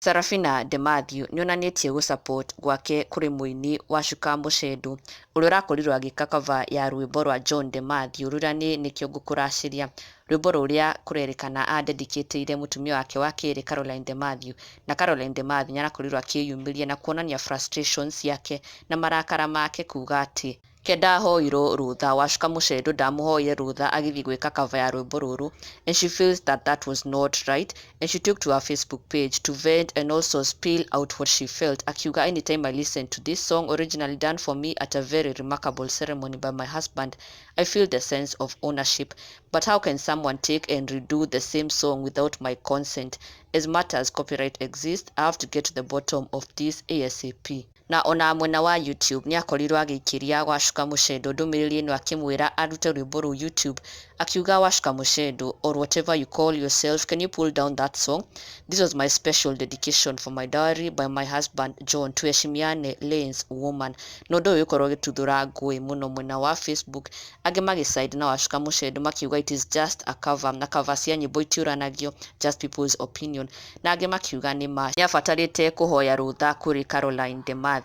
Sarafina Demathew nionanitie gusupport gwake kuri muini Wachuka Muchendu uria urakorirwo agika cover ya rwimbo rwa John Demathew ruria nikio ngukuraciria rwimbo ruria kurerikana adedicateire mutumia wake wa kiri Caroline Demathew, na Caroline Demathew nyarakorirwo akiyumiria na kuonania frustrations yake na marakara make kuga ati kedahoirwo rutha Wachuka Muchendu ndamuhoire rutha agithi gwika cover ya rwimbo ruru, and she feels that was not right, and she took to her Facebook page to vent and also spill out what she felt, akiuga anytime I listen to this song originally done for me at a very remarkable ceremony by my husband, I feel the sense of ownership, but how can someone take and redo the same song without my consent? As matters copyright exists, I have to get to the bottom of this ASAP. Na ona mwena wa YouTube ni akorirwo agikiria Wachuka Muchendu ndumiriri ino akimwira arute rwimbo ru YouTube, akiuga Wachuka Muchendu, or whatever you call yourself, can you pull down that song? This was my special dedication for my diary by my husband John, tuheshimiane lanes woman. Nondo uyu ukorwo gituthura ngui muno mwena wa Facebook age magiside na Wachuka Muchendu makiuga it is just a cover, na cover cia nyimbo itiuranagio, just people's opinion, na age makiuga ni abatarite kuhoya rutha kuri Caroline Demathew.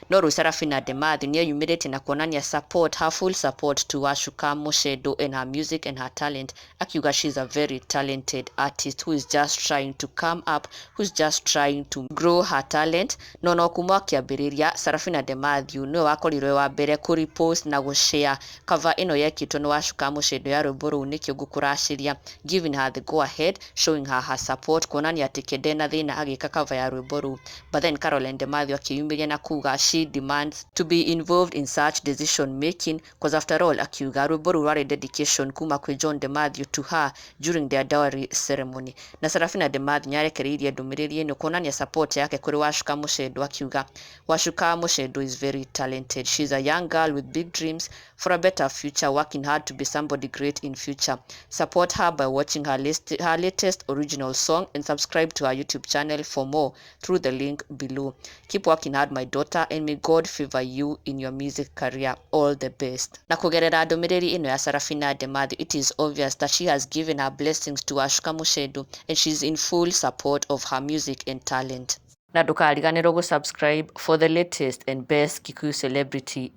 No Sarafina Demathew ni yumirite na kuonania support, her full support to Wachuka Muchendu and her music and her talent, akiuga she's a very talented artist who is just trying to come up, who's just trying to grow her talent. No kuma kiambiriria Sarafina Demathew no wakorirwe wa mbere ku repost na gushare cover ino yekitwo ni Wachuka Muchendu ya rwimbo ru nikio ngukuraciria, giving her the go ahead, showing her support, kuonania ati kendena thina agika cover ya rwimbo ru. But then Caroline Demathew akiyumiria na kuga she demands to be involved in such decision making, because after all akiuga rwimbo ru rwari dedication kuma kwi John Demathew to her during their dowry ceremony. Na Sarafina Demathew nyarekereirie ndumiriri ino kuonania support yake kuri Wachuka Muchendu, akiuga Wachuka Muchendu is very talented, she's a young girl with big dreams for a better future, working hard to be somebody great in future. Support her by watching her latest original song and subscribe to her YouTube channel for more through the link below. Keep working hard my daughter, and may God favor you in your music career. All the best. Na kugerera ndumiriri ino ya Sarafina Demathew, it is obvious that she has given her blessings to Wachuka Muchendu and she's in full support of her music and talent. Na ndukariganirwo gusubscribe for the latest and best Kikuyu celebrity